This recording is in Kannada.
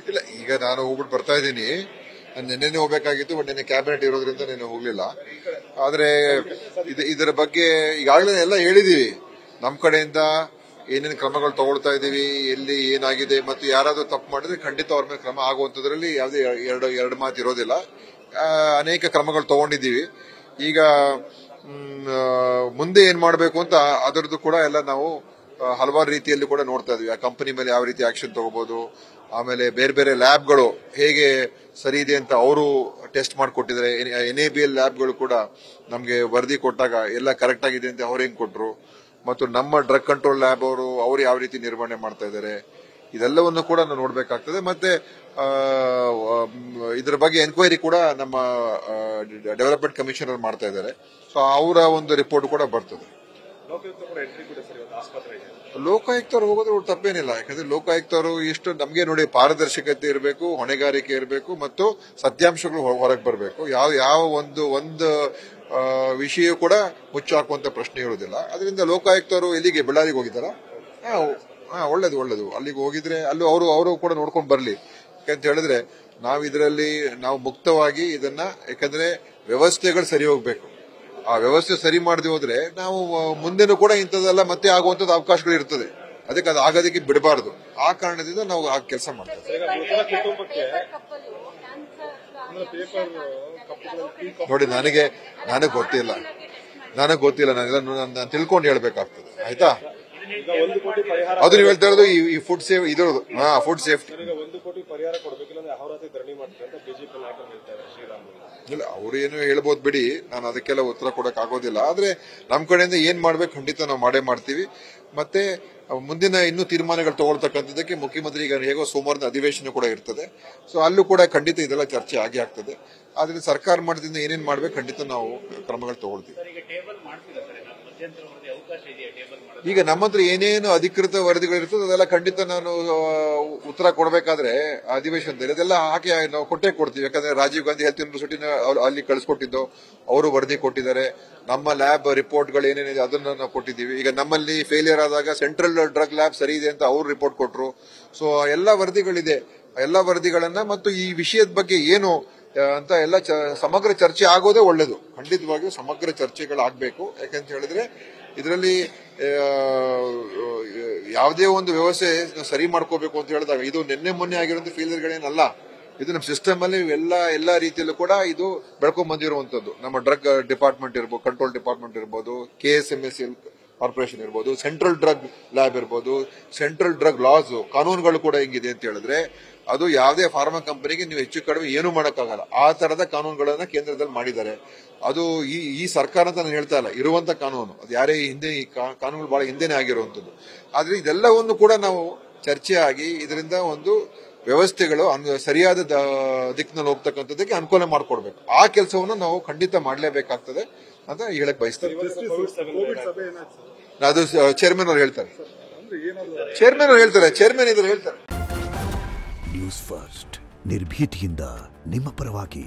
ಇಲ್ಲ, ಈಗ ನಾನು ಹೋಗ್ಬಿಟ್ಟು ಬರ್ತಾ ಇದ್ದೀನಿ. ನಿನ್ನೆ ಹೋಗ್ಬೇಕಾಗಿತ್ತು, ಬಟ್ ನಿನ್ನೆ ಕ್ಯಾಬಿನೆಟ್ ಇರೋದ್ರಿಂದ ನಿನ್ನೆ ಹೋಗ್ಲಿಲ್ಲ. ಆದ್ರೆ ಇದರ ಬಗ್ಗೆ ಈಗಾಗಲೇ ಎಲ್ಲ ಹೇಳಿದೀವಿ. ನಮ್ಮ ಕಡೆಯಿಂದ ಏನೇನು ಕ್ರಮಗಳು ತಗೊಳ್ತಾ ಇದೀವಿ, ಎಲ್ಲಿ ಏನಾಗಿದೆ, ಮತ್ತು ಯಾರಾದ್ರೂ ತಪ್ಪು ಮಾಡಿದ್ರೆ ಖಂಡಿತ ಅವ್ರ ಮೇಲೆ ಕ್ರಮ ಆಗುವಂತದ್ರಲ್ಲಿ ಯಾವುದೇ ಎರಡು ಮಾತು ಇರೋದಿಲ್ಲ. ಅನೇಕ ಕ್ರಮಗಳು ತಗೊಂಡಿದ್ದೀವಿ. ಈಗ ಮುಂದೆ ಏನ್ ಮಾಡಬೇಕು ಅಂತ ಅದರದ್ದು ಕೂಡ ಎಲ್ಲ ನಾವು ಹಲವಾರು ರೀತಿಯಲ್ಲಿ ಕೂಡ ನೋಡ್ತಾ ಇದೀವಿ. ಆ ಕಂಪನಿ ಮೇಲೆ ಯಾವ ರೀತಿ ಆಕ್ಷನ್ ತಗೋಬಹುದು, ಆಮೇಲೆ ಬೇರೆ ಬೇರೆ ಲ್ಯಾಬ್ಗಳು ಹೇಗೆ ಸರಿ ಇದೆ ಅಂತ ಅವರು ಟೆಸ್ಟ್ ಮಾಡಿಕೊಟ್ಟಿದ್ದಾರೆ. NABL ಲ್ಯಾಬ್ಗಳು ಕೂಡ ನಮಗೆ ವರದಿ ಕೊಟ್ಟಾಗ ಎಲ್ಲ ಕರೆಕ್ಟ್ ಆಗಿದೆ ಅಂತ ಅವ್ರು ಹೆಂಗ್ ಕೊಟ್ರು, ಮತ್ತು ನಮ್ಮ ಡ್ರಗ್ ಕಂಟ್ರೋಲ್ ಲ್ಯಾಬ್ ಅವರು ಯಾವ ರೀತಿ ನಿರ್ವಹಣೆ ಮಾಡ್ತಾ ಇದ್ದಾರೆ, ಇದೆಲ್ಲವನ್ನು ಕೂಡ ನಾವು ನೋಡ್ಬೇಕಾಗ್ತದೆ. ಮತ್ತೆ ಇದರ ಬಗ್ಗೆ ಎನ್ಕ್ವೈರಿ ಕೂಡ ನಮ್ಮ ಡೆವಲಪ್ಮೆಂಟ್ ಕಮಿಷನರ್ ಮಾಡ್ತಾ ಇದ್ದಾರೆ. ಸೊ ಅವರ ಒಂದು ರಿಪೋರ್ಟ್ ಕೂಡ ಬರ್ತದೆ. ಲೋಕಾಯುಕ್ತರು ಹೋಗೋದ್ರೆ ತಪ್ಪೇನಿಲ್ಲ. ಯಾಕಂದ್ರೆ ಲೋಕಾಯುಕ್ತರು ಇಷ್ಟು ನಮಗೆ ನೋಡಿ ಪಾರದರ್ಶಕತೆ ಇರಬೇಕು, ಹೊಣೆಗಾರಿಕೆ ಇರಬೇಕು, ಮತ್ತು ಸತ್ಯಾಂಶಗಳು ಹೊರಗೆ ಬರಬೇಕು. ಯಾವ ಒಂದು ವಿಷಯ ಕೂಡ ಮುಚ್ಚಾಕುವಂತ ಪ್ರಶ್ನೆ ಇರುವುದಿಲ್ಲ. ಅದರಿಂದ ಲೋಕಾಯುಕ್ತರು ಎಲ್ಲಿಗೆ ಬಳ್ಳಾರಿಗೆ ಹೋಗಿದ್ದಾರಾ? ಒಳ್ಳೇದು. ಅಲ್ಲಿಗೆ ಹೋಗಿದ್ರೆ ಅಲ್ಲೂ ಅವರು ಕೂಡ ನೋಡ್ಕೊಂಡು ಬರ್ಲಿ. ಯಾಕಂತ ಹೇಳಿದ್ರೆ ನಾವು ಮುಕ್ತವಾಗಿ ಇದನ್ನ, ಯಾಕಂದ್ರೆ ವ್ಯವಸ್ಥೆಗಳು ಸರಿ ಹೋಗ್ಬೇಕು. ಆ ವ್ಯವಸ್ಥೆ ಸರಿ ಮಾಡದೆ ಹೋದ್ರೆ ನಾವು ಮುಂದೆನೂ ಕೂಡ ಇಂಥದ್ದೆಲ್ಲ ಮತ್ತೆ ಆಗುವಂತದ್ದು ಅವಕಾಶಗಳು ಇರ್ತದೆ. ಅದಕ್ಕೆ ಅದು ಆಗೋದಕ್ಕೆ ಬಿಡಬಾರದು. ಆ ಕಾರಣದಿಂದ ನಾವು ಆ ಕೆಲಸ ಮಾಡ್ತೇವೆ. ನೋಡಿ, ನನಗೆ ಗೊತ್ತಿಲ್ಲ. ನಾನು ತಿಳ್ಕೊಂಡು ಹೇಳ್ಬೇಕಾಗ್ತದೆ. ಆಯ್ತಾ? ಅದು ನೀವು ಹೇಳ್ತಾ ಇರೋದು ಈ ಫುಡ್ ಸೇಫ್ ಇದ್ರದ್ದು. ಫುಡ್ ಸೇಫ್ಟಿ ಇಲ್ಲ, ಅವ್ರೇನು ಹೇಳ್ಬೋದು ಬಿಡಿ. ನಾನು ಅದಕ್ಕೆಲ್ಲ ಉತ್ತರ ಕೊಡಕ್ ಆಗೋದಿಲ್ಲ. ಆದ್ರೆ ನಮ್ ಕಡೆಯಿಂದ ಏನ್ ಮಾಡ್ಬೇಕು ಖಂಡಿತ ನಾವು ಮಾಡೇ ಮಾಡ್ತೀವಿ. ಮತ್ತೆ ಮುಂದಿನ ಇನ್ನೂ ತೀರ್ಮಾನಗಳು ತಗೊಳ್ತಕ್ಕಂಥದ್ದಕ್ಕೆ ಮುಖ್ಯಮಂತ್ರಿ ಈಗ ಹೇಗೋ ಸೋಮವಾರದ ಅಧಿವೇಶನ ಕೂಡ ಇರ್ತದೆ. ಸೊ ಅಲ್ಲೂ ಕೂಡ ಖಂಡಿತ ಇದೆಲ್ಲ ಚರ್ಚೆ ಆಗೇ ಆಗ್ತದೆ. ಆದ್ರಿಂದ ಸರ್ಕಾರ ಮಟ್ಟದಿಂದ ಏನೇನ್ ಮಾಡ್ಬೇಕು ಖಂಡಿತ ನಾವು ಕ್ರಮಗಳು ತಗೊಳ್ತೀವಿ. ಈಗ ನಮ್ಮ ಹತ್ರ ಏನೇನು ಅಧಿಕೃತ ವರದಿಗಳಿರ್ತದೆ ಅದೆಲ್ಲ ಖಂಡಿತ ನಾನು ಉತ್ತರ ಕೊಡಬೇಕಾದ್ರೆ ಅಧಿವೇಶನದಲ್ಲಿ ಅದೆಲ್ಲ ಹಾಕಿ ನಾವು ಕೊಟ್ಟೇ ಕೊಡ್ತೀವಿ. ಯಾಕಂದ್ರೆ ರಾಜೀವ್ ಗಾಂಧಿ ಹೆಲ್ತ್ ಯೂನಿವರ್ಸಿಟಿನ ಅಲ್ಲಿ ಕಳಿಸ್ಕೊಟ್ಟಿದ್ದು, ಅವರು ವರದಿ ಕೊಟ್ಟಿದ್ದಾರೆ. ನಮ್ಮ ಲ್ಯಾಬ್ ರಿಪೋರ್ಟ್ಗಳು ಏನೇನಿದೆ ಅದನ್ನ ನಾವು ಕೊಟ್ಟಿದ್ದೀವಿ. ಈಗ ನಮ್ಮಲ್ಲಿ ಫೇಲಿಯರ್ ಆದಾಗ ಸೆಂಟ್ರಲ್ ಡ್ರಗ್ ಲ್ಯಾಬ್ ಸರಿ ಇದೆ ಅಂತ ಅವರು ರಿಪೋರ್ಟ್ ಕೊಟ್ಟರು. ಸೊ ಎಲ್ಲ ವರದಿಗಳಿದೆ. ಎಲ್ಲ ವರದಿಗಳನ್ನ ಮತ್ತು ಈ ವಿಷಯದ ಬಗ್ಗೆ ಏನು ಅಂತ ಎಲ್ಲ ಸಮಗ್ರ ಚರ್ಚೆ ಆಗೋದೇ ಒಳ್ಳೇದು. ಖಂಡಿತವಾಗಿಯೂ ಸಮಗ್ರ ಚರ್ಚೆಗಳಾಗಬೇಕು. ಯಾಕಂತ ಹೇಳಿದ್ರೆ ಇದರಲ್ಲಿ ಯಾವುದೇ ಒಂದು ವ್ಯವಸ್ಥೆ ಸರಿ ಮಾಡ್ಕೋಬೇಕು ಅಂತ ಹೇಳಿದಾಗ ಇದು ನಿನ್ನೆ ಮೊನ್ನೆ ಆಗಿರುವಂತ ಫೇಲಿಯರ್ಗಳೇನಲ್ಲ. ಇದು ನಮ್ಮ ಸಿಸ್ಟಮ್ ಅಲ್ಲಿ ಎಲ್ಲಾ ರೀತಿಯಲ್ಲೂ ಕೂಡ ಇದು ಬೆಳ್ಕೊಂಡ್ ಬಂದಿರುವಂತದ್ದು. ನಮ್ಮ ಡ್ರಗ್ ಡಿಪಾರ್ಟ್ಮೆಂಟ್ ಇರ್ಬೋದು, ಕಂಟ್ರೋಲ್ ಡಿಪಾರ್ಟ್ಮೆಂಟ್ ಇರ್ಬೋದು, KSMSL ಕಾರ್ಪೊರೇಷನ್ ಇರ್ಬೋದು, ಸೆಂಟ್ರಲ್ ಡ್ರಗ್ ಲ್ಯಾಬ್ ಇರ್ಬೋದು, ಸೆಂಟ್ರಲ್ ಡ್ರಗ್ ಲಾಸ್ ಕಾನೂನುಗಳು ಕೂಡ ಹೆಂಗಿದೆ ಅಂತ ಹೇಳಿದ್ರೆ ಅದು ಯಾವುದೇ ಫಾರ್ಮಾ ಕಂಪನಿಗೆ ನೀವು ಹೆಚ್ಚು ಕಡಿಮೆ ಏನು ಮಾಡೋಕ್ಕಾಗಲ್ಲ. ಆ ತರದ ಕಾನೂನುಗಳನ್ನ ಕೇಂದ್ರದಲ್ಲಿ ಮಾಡಿದ್ದಾರೆ. ಅದು ಈ ಸರ್ಕಾರ ಅಂತ ನಾನು ಹೇಳ್ತಾ ಇಲ್ಲ, ಇರುವಂತ ಕಾನೂನು. ಅದು ಯಾರೇ ಹಿಂದೆ ಈ ಕಾನೂನುಗಳು ಬಹಳ ಹಿಂದೆನೆ ಆಗಿರುವಂತದ್ದು. ಆದ್ರೆ ಇದೆಲ್ಲವನ್ನು ಕೂಡ ನಾವು ಚರ್ಚೆ ಆಗಿ ಇದರಿಂದ ಒಂದು ವ್ಯವಸ್ಥೆಗಳು ಸರಿಯಾದ ದಿಕ್ಕಿನಲ್ಲಿ ಹೋಗ್ತಕ್ಕಂಥದ್ದಕ್ಕೆ ಅನುಕೂಲ ಮಾಡಿಕೊಡ್ಬೇಕು. ಆ ಕೆಲಸವನ್ನು ನಾವು ಖಂಡಿತ ಮಾಡಲೇಬೇಕಾಗ್ತದೆ ಅಂತ ಹೇಳಕ್ ಬಯಸ್ತೇವೆ. ಅದು ಚೇರ್ಮನ್ ಅವ್ರು ಹೇಳ್ತಾರೆ. ಚೇರ್ಮನ್ ಇದ್ರು ಹೇಳ್ತಾರೆ. ನ್ಯೂಸ್ ಫಸ್ಟ್, ನಿರ್ಭೀತಿಯಿಂದ ನಿಮ್ಮ ಪರವಾಗಿ.